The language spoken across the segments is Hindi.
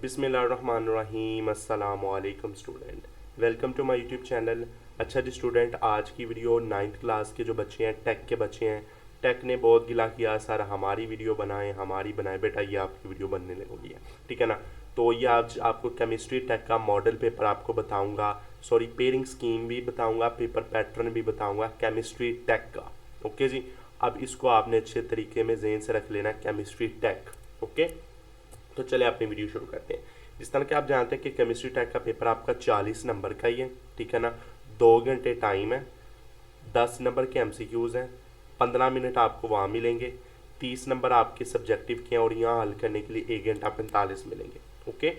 बिस्मिल्लाहिर्रहमानिर्रहीम अस्सलामुअलैकुम student, welcome to my YouTube channel. अच्छा जी स्टूडेंट, आज की वीडियो 9th क्लास के जो बच्चे हैं, टेक के बच्चे हैं। टेक ने बहुत गिला किया सर हमारी वीडियो बनाए बेटा, ये आपकी वीडियो बनने लगी है, ठीक है ना। तो ये आज आपको केमिस्ट्री टेक का मॉडल पेपर आपको बताऊंगा, सॉरी पेयरिंग स्कीम भी बताऊंगा, पेपर पैटर्न भी बताऊंगा केमिस्ट्री टेक का। ओके जी, अब इसको आपने अच्छे तरीके में ज़हन से रख लेना, केमिस्ट्री टेक। ओके, तो चले अपनी वीडियो शुरू करते हैं। जिस तरह के आप जानते हैं कि केमिस्ट्री टैग का पेपर आपका 40 नंबर का ही है, ठीक है ना। 2 घंटे टाइम है, 10 नंबर के एमसीक्यूज़ हैं, 15 मिनट आपको वहाँ मिलेंगे, 30 नंबर आपके सब्जेक्टिव के हैं और यहाँ हल करने के लिए 1 घंटा 45 मिलेंगे। ओके,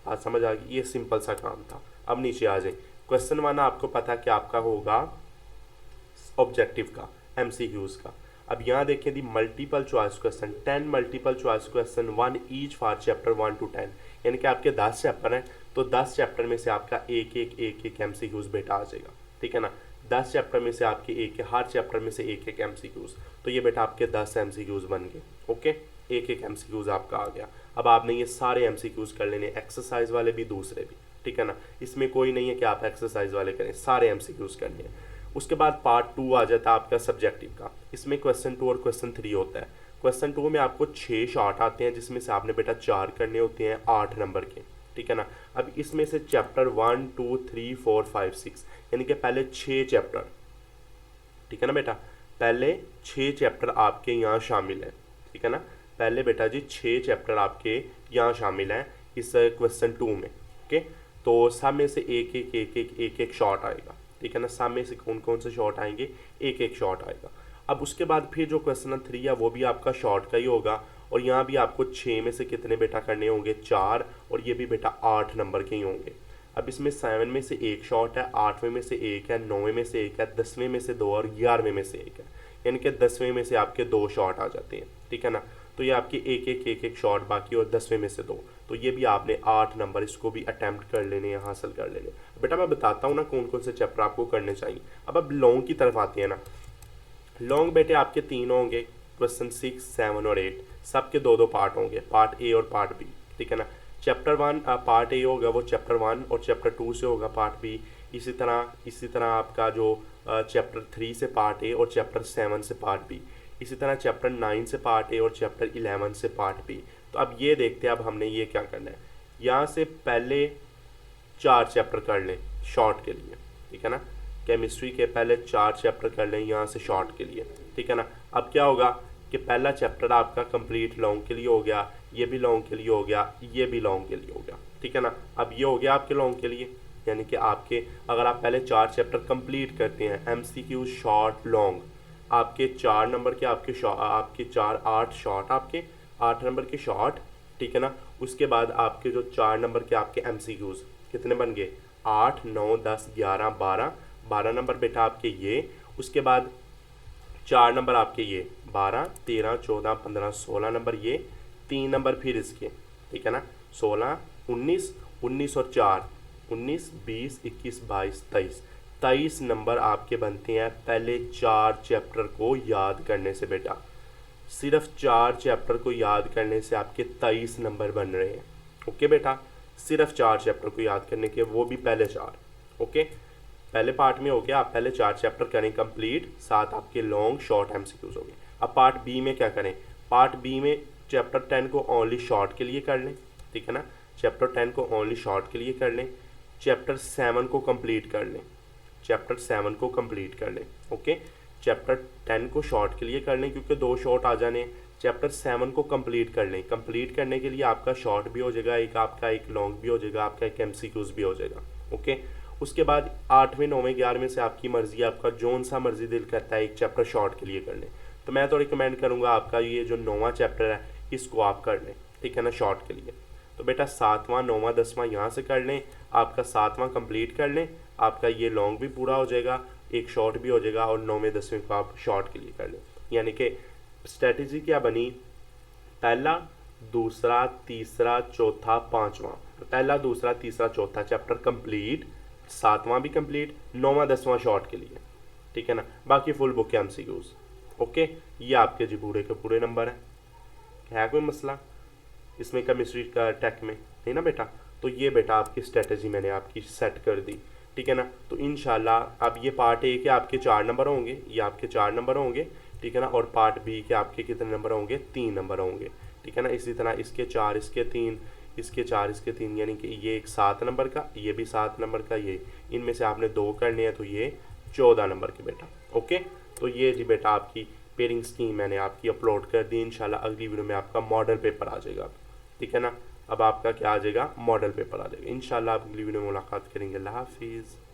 बात समझ आ गई। ये सिंपल सा काम था। अब नीचे आ जाए। क्वेश्चन 1 आपको पता कि आपका होगा ऑब्जेक्टिव का, एमसीक्यूज़ का। अब यहाँ देखें दी multiple choice question, 10 multiple choice question, 1 each for chapter 1 to 10, यानी कि आपके 10 चैप्टर हैं, तो 10 चैप्टर में से आपका एक एमसीक्यूज़ बेटा आ जाएगा, ठीक है ना। 10 चैप्टर में से आपके हर चैप्टर में से एक एमसीक्यूज़, तो ये बेटा आपके 10 एमसीक्यूज़ बन गए। ओके, एक एमसीक्यूज़ आपका आ गया। अब आपने ये सारे एमसीक्यूज़ कर लेने, एक्सरसाइज वाले भी दूसरे भी, ठीक है ना। इसमें कोई नहीं है कि आप एक्सरसाइज वाले करें, सारे एमसीक्यूज़ करने हैं। उसके बाद पार्ट 2 आ जाता है आपका सब्जेक्टिव का। इसमें क्वेश्चन 2 और क्वेश्चन 3 होता है। क्वेश्चन 2 में आपको 6 शॉर्ट आते हैं, जिसमें से आपने बेटा 4 करने होते हैं 8 नंबर के, ठीक है ना। अब इसमें से चैप्टर 1 2 3 4 5 6, यानी कि पहले 6 चैप्टर, ठीक है ना बेटा, पहले 6 चैप्टर आपके यहाँ शामिल हैं, ठीक है ना। पहले बेटा जी 6 चैप्टर आपके यहाँ शामिल हैं इस क्वेश्चन 2 में। ओके, तो सब में से एक शॉर्ट आएगा, ठीक है ना। सब में से कौन कौन से शॉर्ट आएंगे, एक शॉर्ट आएगा। अब उसके बाद फिर जो क्वेश्चन 3 है वो भी आपका शॉर्ट का ही होगा, और यहाँ भी आपको 6 में से कितने बेटा करने होंगे, 4, और ये भी बेटा 8 नंबर के ही होंगे। अब इसमें 7 में से एक शॉर्ट है, 8वें में से एक है, 9वें में से एक है, 10वें में से 2 और 11वें में से एक है, यानी कि 10वें में से आपके 2 शॉर्ट आ जाते हैं, ठीक है ना। तो ये आपके एक शॉर्ट बाकी, और 10वें में से 2, तो ये भी आपने 8 नंबर इसको भी अटैम्प्ट कर लेने हैं, हासिल कर लेने। बेटा मैं बताता हूँ ना कौन कौन से चैप्टर आपको करने चाहिए। अब लॉन्ग की तरफ आते हैं ना। लॉन्ग बेटे आपके 3 होंगे, क्वेश्चन 6 7 और 8, सबके 2 पार्ट होंगे, पार्ट ए और पार्ट बी, ठीक है ना। चैप्टर 1 पार्ट ए होगा वो चैप्टर 1, और चैप्टर 2 से होगा पार्ट बी। इसी तरह आपका जो चैप्टर 3 से पार्ट ए और चैप्टर 7 से पार्ट बी। इसी तरह चैप्टर 9 से पार्ट ए और चैप्टर 11 से पार्ट बी। तो अब ये देखते हैं, अब हमने ये क्या करना है। यहाँ से पहले 4 चैप्टर कर लें शॉर्ट के लिए, ठीक है ना। केमिस्ट्री के पहले 4 चैप्टर कर लें यहाँ से शॉर्ट के लिए, ठीक है ना। अब क्या होगा कि पहला चैप्टर आपका कंप्लीट लॉन्ग के लिए हो गया, ये भी लॉन्ग के लिए हो गया, ये भी लॉन्ग के लिए हो गया, ठीक है ना। अब ये हो गया आपके लॉन्ग के लिए, यानी कि आपके अगर आप पहले 4 चैप्टर कंप्लीट करते हैं, एमसीक्यू शॉर्ट लॉन्ग, आपके 4 नंबर के आपके 4 8 शॉर्ट, आपके 8 नंबर के शॉर्ट, ठीक है ना। उसके बाद आपके जो 4 नंबर के आपके एमसीक्यूज़ कितने बन गए, 8 9 10 11 12 नंबर बेटा आपके ये। उसके बाद 4 नंबर आपके ये 12 13 14 15 16 नंबर ये, 3 नंबर फिर इसके, ठीक है ना, 16 19 और 4 19 20 21 22 23 नंबर आपके बनते हैं पहले 4 चैप्टर को याद करने से बेटा। सिर्फ 4 चैप्टर को याद करने से आपके 23 नंबर बन रहे हैं। ओके बेटा, सिर्फ 4 चैप्टर को याद करने के, वो भी पहले 4। ओके, पहले पार्ट में हो गया, आप पहले 4 चैप्टर करें कंप्लीट, 7 आपके लॉन्ग शॉर्ट एमसीक्यूज हो गए। अब पार्ट बी में क्या करें, पार्ट बी में चैप्टर 10 को ओनली शॉर्ट के लिए कर लें, ठीक है ना। चैप्टर 10 को ओनली शॉर्ट के लिए कर लें, चैप्टर 7 को कंप्लीट कर लें, चैप्टर 7 को कंप्लीट कर लें। ओके, चैप्टर 10 को शॉर्ट के लिए कर लें क्योंकि 2 शॉर्ट आ जाने, चैप्टर 7 को कंप्लीट कर लें। कंप्लीट करने के लिए आपका शॉर्ट भी हो जाएगा, एक लॉन्ग भी हो जाएगा, आपका एक एमसीक्यूज भी हो जाएगा। ओके, उसके बाद 8वें 9वें 11वें से आपकी मर्जी, आपका जोन सा मर्जी दिल करता है एक चैप्टर शॉर्ट के लिए कर लें, तो मैं तो रिकमेंड करूँगा आपका ये जो 9वां चैप्टर है इसको आप कर लें, ठीक है ना, शॉर्ट के लिए। तो बेटा 7वां 9वां 10वां यहाँ से कर लें, आपका 7वां कंप्लीट कर लें, आपका ये लॉन्ग भी पूरा हो जाएगा, एक शॉर्ट भी हो जाएगा, और 9वें 10वें को आप शॉर्ट के लिए कर लें। यानी कि स्ट्रेटजी क्या बनी, पहला दूसरा तीसरा चौथा 5वां, पहला दूसरा तीसरा चौथा चैप्टर कंप्लीट, 7वां भी कंप्लीट, 9वां 10वां शॉर्ट के लिए, ठीक है ना, बाकी फुल बुक के एमसीक्यूज। ओके, ये आपके जी पूरे के पूरे नंबर है कोई मसला। इसमें केमिस्ट्री का टेक में, नहीं ना बेटा। तो ये बेटा आपकी स्ट्रेटजी मैंने आपकी सेट कर दी, ठीक है ना। तो इंशाल्लाह अब ये पार्ट ए के आपके 4 नंबर होंगे, ये आपके 4 नंबर होंगे, ठीक है ना। और पार्ट बी के आपके कितने नंबर होंगे, 3 नंबर होंगे, ठीक है ना। इसी तरह इसके 4 इसके 3 इसके 4 इसके 3, यानी कि ये एक 7 नंबर का, ये भी 7 नंबर का, ये इनमें से आपने 2 करने हैं, तो ये 14 नंबर के बेटा। ओके, तो ये जी बेटा आपकी पेयरिंग स्कीम मैंने आपकी अपलोड कर दी। इंशाल्लाह अगली वीडियो में आपका मॉडल पेपर आ जाएगा, ठीक है ना। अब आपका क्या आ जाएगा, मॉडल पेपर आ जाएगा। इंशाल्लाह अगली वीडियो में मुलाकात करेंगे। अल्लाह हाफिज़।